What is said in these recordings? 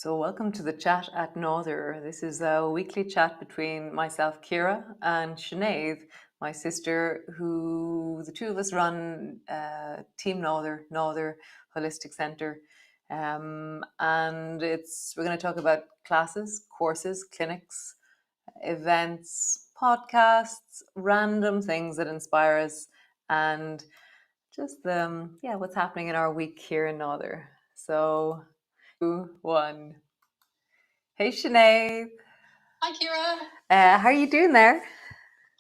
So welcome to the chat at NADUIR. This is a weekly chat between myself, Ciara, and Sinead, my sister, who the two of us run Team NADUIR Holistic Centre. And we're going to talk about classes, courses, clinics, events, podcasts, random things that inspire us, and just what's happening in our week here in NADUIR. So 2, 1. Hey Sinead. Hi Ciara. How are you doing there?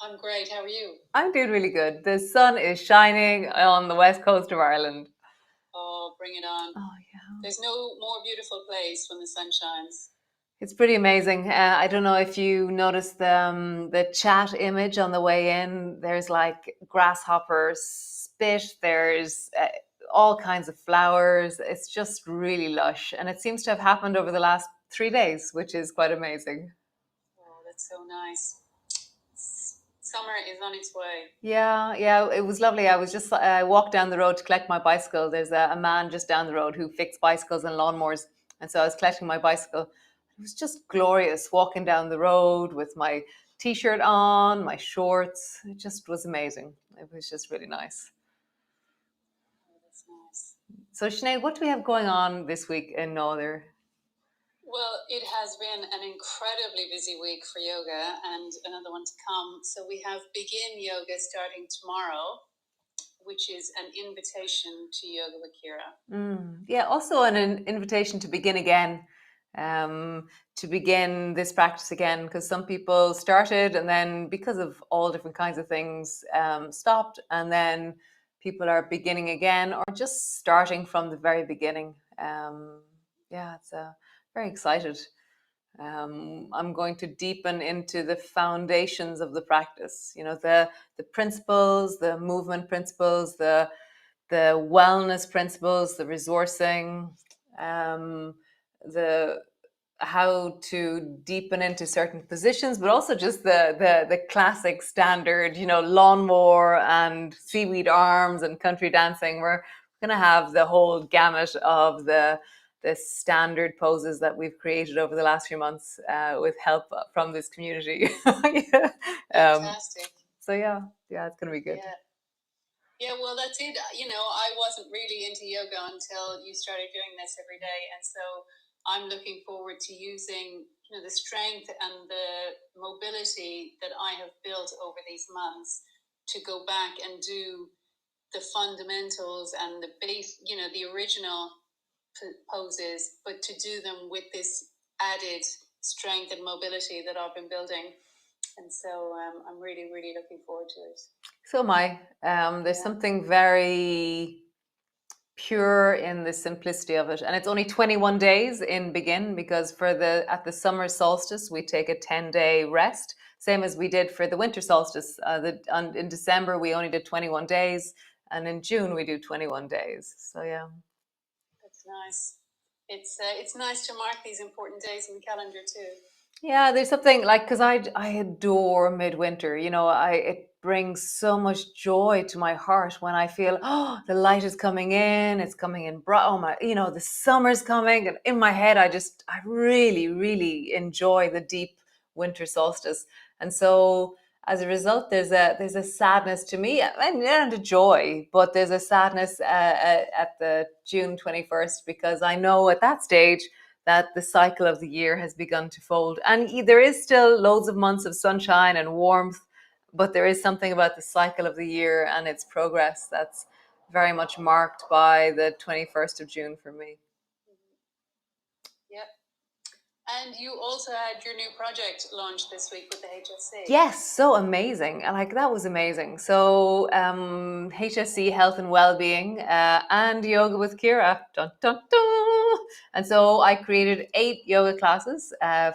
I'm great. How are you? I'm doing really good. The sun is shining on the west coast of Ireland. Oh, bring it on. Oh yeah. There's no more beautiful place when the sun shines. It's pretty amazing. I don't know if you noticed the chat image on the way in. There's like grasshoppers, spit, there's all kinds of flowers. It's just really lush. And it seems to have happened over the last 3 days, which is quite amazing. Oh, that's so nice. Summer is on its way. Yeah, it was lovely. I walked down the road to collect my bicycle. There's a man just down the road who fixed bicycles and lawnmowers. And so I was collecting my bicycle. It was just glorious walking down the road with my t-shirt on, my shorts. It just was amazing. It was just really nice. Oh, that's nice. So Sinead, what do we have going on this week in NADUIR? Well, it has been an incredibly busy week for yoga and another one to come. So we have Begin Yoga starting tomorrow, which is an invitation to yoga with Ciara. Yeah, also an invitation to begin again, to begin this practice again, because some people started and then because of all different kinds of things stopped, and then people are beginning again or just starting from the very beginning. It's very excited. I'm going to deepen into the foundations of the practice, the principles, the movement principles, the wellness principles, the resourcing, the how to deepen into certain positions, but also just the classic standard, lawnmower and seaweed arms and country dancing. We're going to have the whole gamut of the standard poses that we've created over the last few months with help from this community. Fantastic. So yeah, it's going to be good. Yeah, well, that's it. I wasn't really into yoga until you started doing this every day. And so I'm looking forward to using, the strength and the mobility that I have built over these months to go back and do the fundamentals and the base, the original poses, but to do them with this added strength and mobility that I've been building. And so I'm really, really looking forward to it. So am I. There's something very pure in the simplicity of it, and it's only 21 days in Begin, because at the summer solstice we take a 10-day rest, same as we did for the winter solstice. In December we only did 21 days, and in June we do 21 days. So yeah, that's nice. It's nice to mark these important days in the calendar too. Yeah, there's something like, because I adore midwinter. It brings so much joy to my heart when I feel, the light is coming in, it's coming in bright. Oh my, the summer's coming, and in my head, I really, really enjoy the deep winter solstice. And so as a result, there's a sadness to me and a joy, but there's a sadness at the June 21st, because I know at that stage that the cycle of the year has begun to fold. And there is still loads of months of sunshine and warmth, but there is something about the cycle of the year and its progress that's very much marked by the 21st of June for me. Yep. And you also had your new project launched this week with the HSC. Yes, so amazing. That was amazing. So HSC, Health and Wellbeing, and Yoga with Ciara. Dun, dun, dun. And so I created 8 yoga classes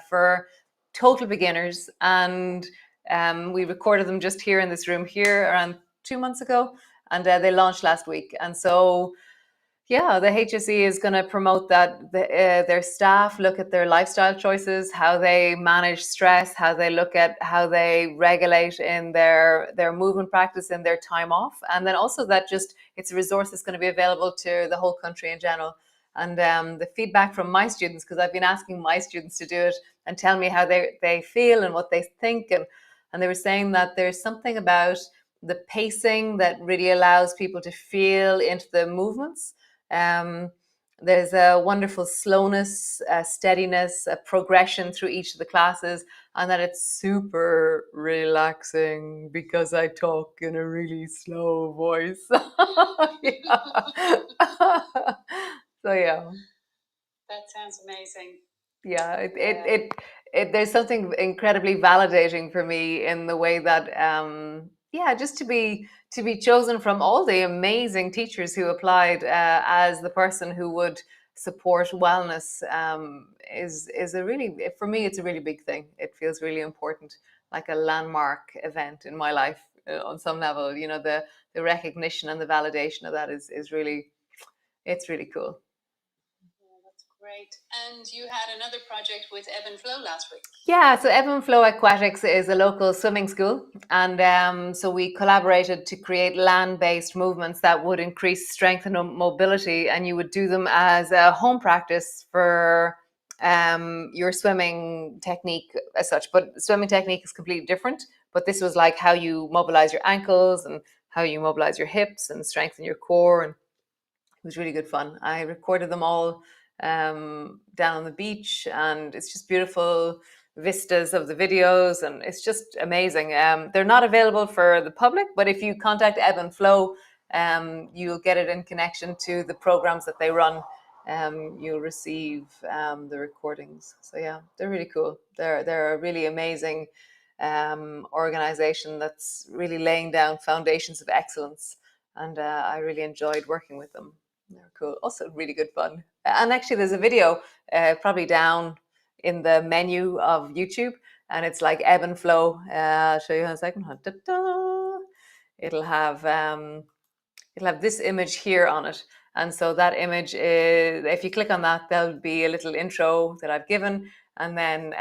for total beginners, and we recorded them just here in this room here around 2 months ago, and they launched last week. And so yeah, the HSE is going to promote that their staff look at their lifestyle choices, how they manage stress, how they look at how they regulate in their movement practice in their time off. And then also that it's a resource that's going to be available to the whole country in general. And the feedback from my students, because I've been asking my students to do it and tell me how they feel and what they think, and they were saying that there's something about the pacing that really allows people to feel into the movements. There's a wonderful slowness, steadiness, a progression through each of the classes, and that it's super relaxing because I talk in a really slow voice. So yeah. That sounds amazing. Yeah, there's something incredibly validating for me in the way that just to be chosen from all the amazing teachers who applied as the person who would support wellness is a really, for me, it's a really big thing. It feels really important, like a landmark event in my life on some level. You know, the recognition and the validation of that is really, it's really cool. Great. And you had another project with Ebb and Flow last week. Yeah, so Ebb and Flow Aquatics is a local swimming school. And so we collaborated to create land-based movements that would increase strength and mobility. And you would do them as a home practice for your swimming technique as such. But swimming technique is completely different. But this was like how you mobilize your ankles and how you mobilize your hips and strengthen your core. And it was really good fun. I recorded them all down on the beach, and it's just beautiful vistas of the videos, and it's just amazing. They're not available for the public, but if you contact Ebb and Flow, you'll get it in connection to the programs that they run. You'll receive the recordings. So yeah, they're really cool. They're a really amazing organization that's really laying down foundations of excellence, and I really enjoyed working with them. They're cool. Also really good fun. And actually there's a video probably down in the menu of YouTube, and it's like Ebb and Flow. I'll show you in a second. Da-da. It'll have this image here on it. And so that image is, if you click on that, there'll be a little intro that I've given, and then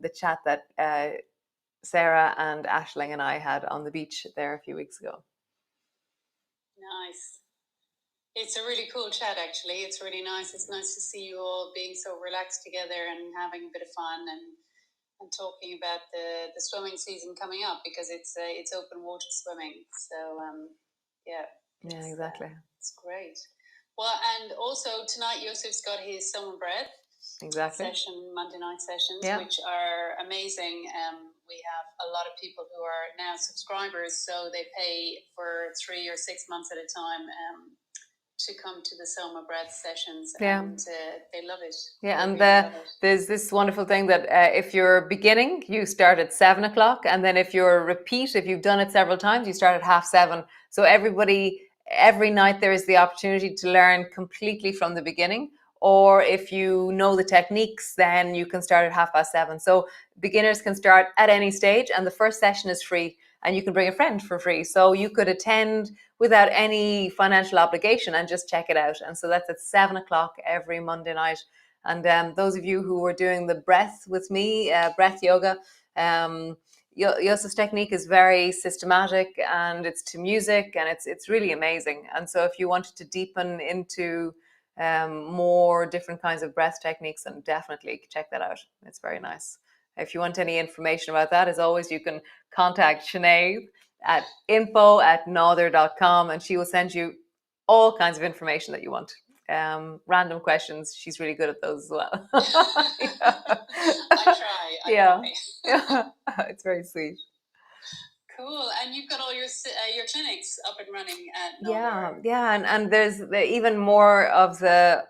the chat that Ciara and Aisling and I had on the beach there a few weeks ago. Nice. It's a really cool chat, actually. It's really nice. It's nice to see you all being so relaxed together and having a bit of fun and talking about the swimming season coming up, because it's open water swimming. So yeah, exactly. It's great. Well, and also tonight Josef's got his Soma Breath session, Monday night sessions, which are amazing. We have a lot of people who are now subscribers, so they pay for 3 or 6 months at a time to come to the Soma Breath sessions, and they love it. Yeah, and there's this wonderful thing that if you're beginning, you start at 7 o'clock, and then if you're repeat, if you've done it several times, you start at 7:30. So every night there is the opportunity to learn completely from the beginning. Or if you know the techniques, then you can start at 7:30. So beginners can start at any stage, and the first session is free, and you can bring a friend for free. So you could attend without any financial obligation and just check it out. And so that's at 7 o'clock every Monday night. And those of you who are doing the breath with me, breath yoga, Josef's technique is very systematic, and it's to music, and it's really amazing. And so if you wanted to deepen into more different kinds of breath techniques, then definitely check that out. It's very nice. If you want any information about that, as always, you can contact Sinead at info@NADUIR.com, and she will send you all kinds of information that you want. Random questions. She's really good at those as well. I try. Yeah. It's very sweet. Cool. And you've got all your clinics up and running at NADUIR. Yeah, and there's even more of the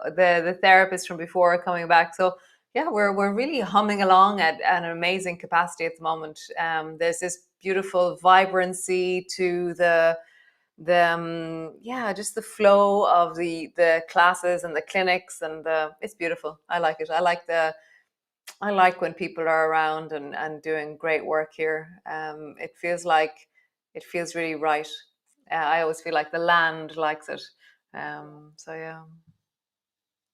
therapists from before coming back. So yeah, we're really humming along at an amazing capacity at the moment. There's this beautiful vibrancy to the just the flow of the classes and the clinics, and it's beautiful. I like it. I like when people are around and doing great work here. It feels really right. I always feel like the land likes it. So yeah.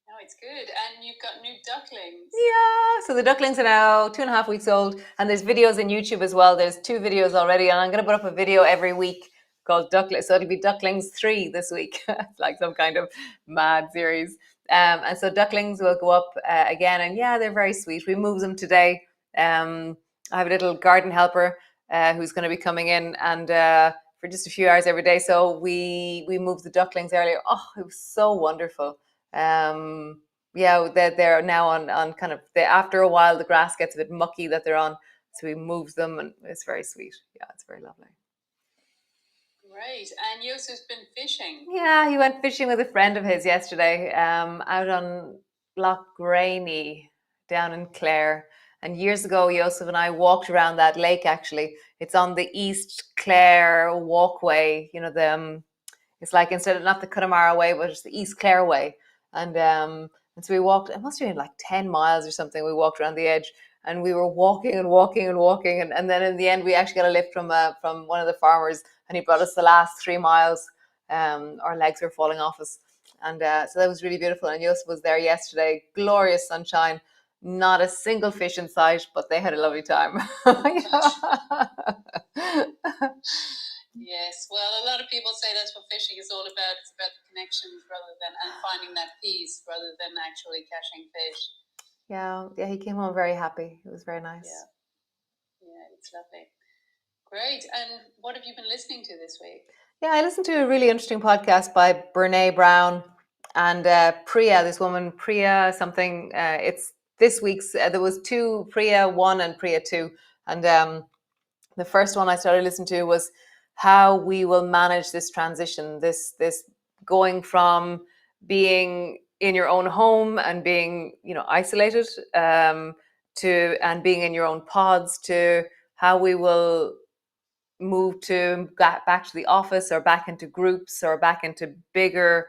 No, it's good. And you've got new ducklings. Yeah, so the ducklings are now 2.5 weeks old, and there's videos on YouTube as well. There's 2 videos already, and I'm going to put up a video every week called Ducklings. So it'll be Ducklings 3 this week. It's like some kind of mad series. And so Ducklings will go up again, and yeah, they're very sweet. We moved them today. I have a little garden helper who's going to be coming in, and for just a few hours every day. So we moved the ducklings earlier. Oh, it was so wonderful. Yeah, they're now on kind of after a while the grass gets a bit mucky that they're on, so we moved them, and it's very sweet. Yeah, it's very lovely. Great. And Josef's been fishing. Yeah, he went fishing with a friend of his yesterday, out on Loch Graney down in Clare. And years ago, Josef and I walked around that lake. Actually, it's on the East Clare walkway. You know, it's like instead of not the Connemara way, but it's the East Clare way. And so we walked. It must have been like 10 miles or something. We walked around the edge, and we were walking and walking and walking, and then in the end, we actually got a lift from one of the farmers, and he brought us the last 3 miles. Our legs were falling off us, and so that was really beautiful. And Josef was there yesterday. Glorious sunshine. Not a single fish in sight, but they had a lovely time. Yes, well, a lot of people say that's what fishing is all about. It's about the connections and finding that peace rather than actually catching fish. Yeah, he came home very happy. It was very nice. Yeah, it's lovely. Great. And what have you been listening to this week? Yeah, I listened to a really interesting podcast by Brene Brown and Priya, this woman, Priya something. It's this week's, there was two, Priya 1 and Priya 2. And the first one I started listening to was how we will manage this transition, this going from being in your own home and being, isolated, to and being in your own pods, to how we will move to back to the office or back into groups or back into bigger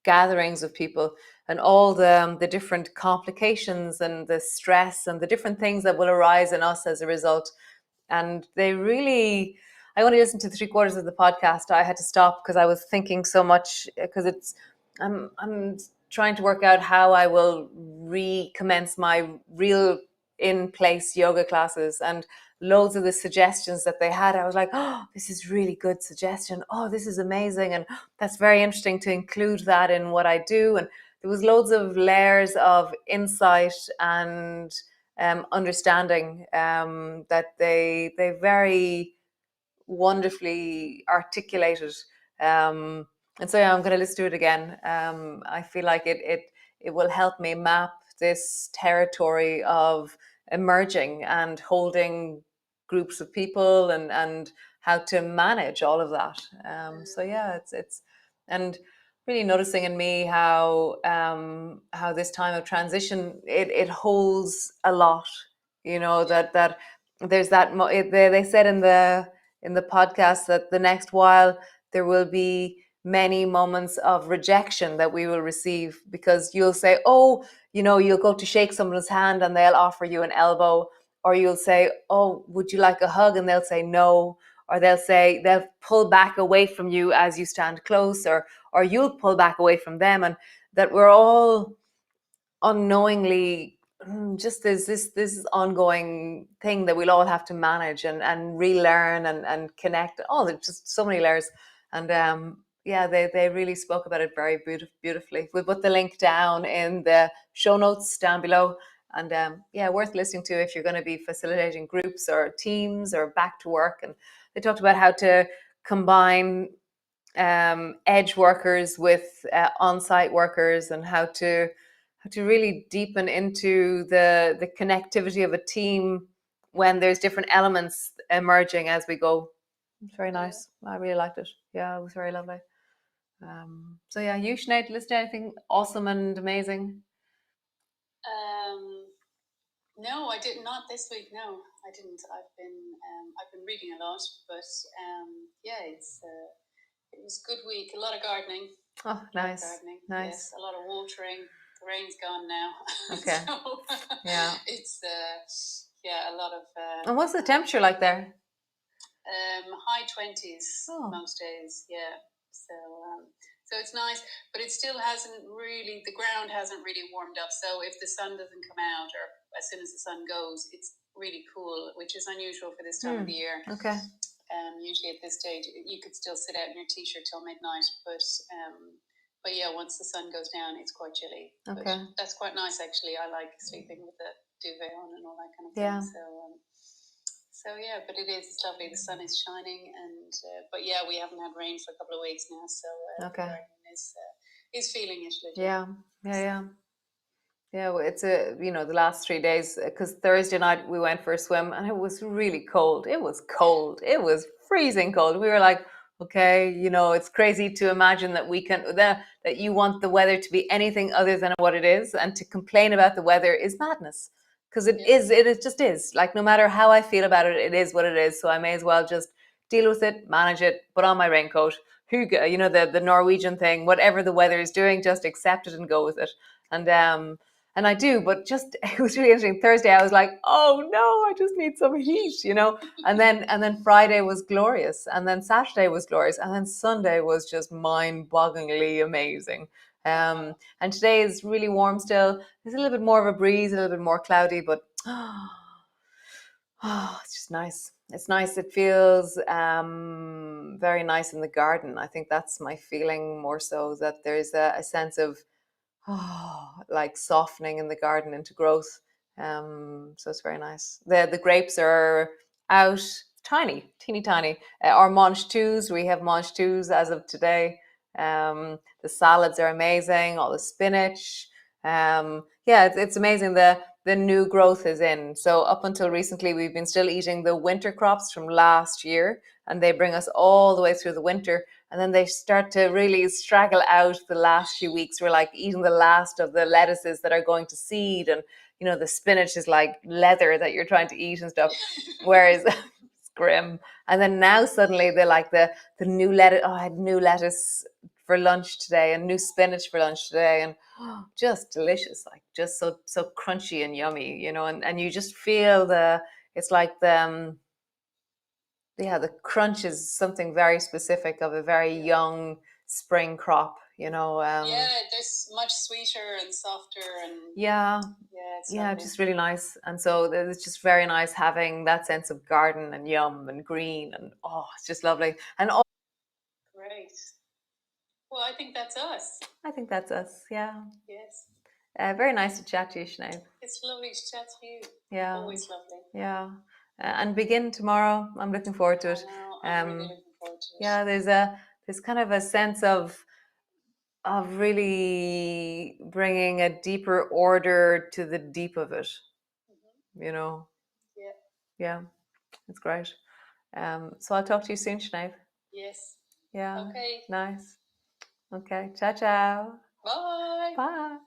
gatherings of people, and all the different complications and the stress and the different things that will arise in us as a result. And they really, I only listened to 3/4 of the podcast. I had to stop because I was thinking so much, because I'm trying to work out how I will recommence my real in place yoga classes, and loads of the suggestions that they had, I was like, oh, this is really good suggestion. Oh, this is amazing. And that's very interesting to include that in what I do. And there was loads of layers of insight and understanding that they very wonderfully articulated. And so yeah, I'm going to listen to it again. I feel like it will help me map this territory of emerging and holding groups of people, and how to manage all of that. So yeah, it's and really noticing in me how this time of transition, it holds a lot. That there's they said in the podcast that the next while there will be many moments of rejection that we will receive, because you'll say, oh, you'll go to shake someone's hand and they'll offer you an elbow, or you'll say, oh, would you like a hug, and they'll say no, or they'll pull back away from you as you stand close, or you'll pull back away from them, and that we're all unknowingly, just there's this ongoing thing that we'll all have to manage and relearn and connect. Oh, there's just so many layers. And yeah, they really spoke about it very beautifully. We'll put the link down in the show notes down below. And yeah, worth listening to if you're going to be facilitating groups or teams or back to work. And they talked about how to combine edge workers with on-site workers, and how to really deepen into the connectivity of a team when there's different elements emerging as we go. It's very nice. I really liked it. Yeah, it was very lovely. So yeah, you, Sinead, listen to anything awesome and amazing? No, I did not this week. No, I didn't. I've been reading a lot, but yeah, it was a good week. A lot of gardening. Oh, nice. Nice. Yes, a lot of watering. The rain's gone now. Okay. So, yeah. It's a lot of. And what's the temperature like there? High 20s most days. Yeah. So it's nice, but it still hasn't really. The ground hasn't really warmed up. So if the sun doesn't come out, or as soon as the sun goes, it's really cool, which is unusual for this time of the year. Okay. Usually at this stage, you could still sit out in your t-shirt till midnight, but but yeah, once the sun goes down, it's quite chilly. Okay. But that's quite nice, actually. I like sleeping with the duvet on and all that kind of Yeah. thing. So yeah, but it's lovely. The sun is shining, and but yeah, we haven't had rain for a couple of weeks now, so Okay. the garden is feeling it. Legit. Yeah. Yeah, well, it's the last 3 days, because Thursday night we went for a swim and it was really cold. It was cold. It was freezing cold. We were like, okay, it's crazy to imagine that that you want the weather to be anything other than what it is, and to complain about the weather is madness, because it just is. Like, no matter how I feel about it, it is what it is. So I may as well just deal with it, manage it, put on my raincoat. The Norwegian thing, whatever the weather is doing, just accept it and go with it. And I do, but just it was really interesting. Thursday, I was like, "Oh no, I just need some heat," And then Friday was glorious, and then Saturday was glorious, and then Sunday was just mind-bogglingly amazing. And today is really warm still. There's a little bit more of a breeze, a little bit more cloudy, but it's just nice. It's nice. It feels very nice in the garden. I think that's my feeling more so, that there's a sense of like softening in the garden into growth. So it's very nice. The grapes are out, tiny, teeny tiny. Our mange twos, we have mange twos as of today. The salads are amazing. All the spinach. Yeah, it's amazing. The new growth is in. So up until recently, we've been still eating the winter crops from last year, and they bring us all the way through the winter. And then they start to really straggle out the last few weeks. We're like eating the last of the lettuces that are going to seed, and the spinach is like leather that you're trying to eat and stuff. Whereas it's grim. And then now suddenly they're like the new lettuce. Oh, I had new lettuce for lunch today and new spinach for lunch today, and just delicious, like just so crunchy and yummy, and you just feel it's like the crunch is something very specific of a very young spring crop. Yeah, there's much sweeter and softer, and Yeah, it's lovely. just really nice. And so it's just very nice having that sense of garden and yum and green, and it's just lovely. And Great. Well, I think that's us. I think that's us. Yeah. Yes. Very nice to chat to you, Sinead. It's lovely to chat to you. Yeah. Always lovely. Yeah. And begin tomorrow. I'm looking forward to it. I know, I'm really looking forward to it. Yeah, there's kind of a sense of really bringing a deeper order to the deep of it. Yeah. Yeah, it's great. So I'll talk to you soon, Sinead. Yes. Yeah. Okay. Nice. Okay. Ciao, ciao. Bye. Bye.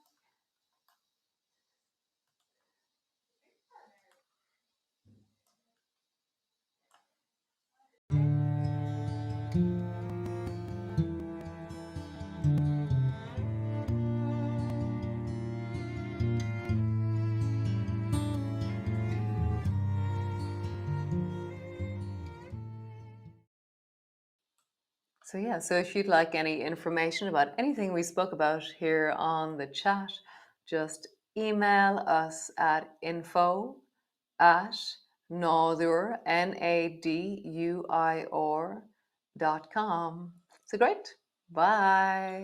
So yeah, so if you'd like any information about anything we spoke about here on the chat, just email us at info@NADUIR, NADUIR.com. So great. Bye.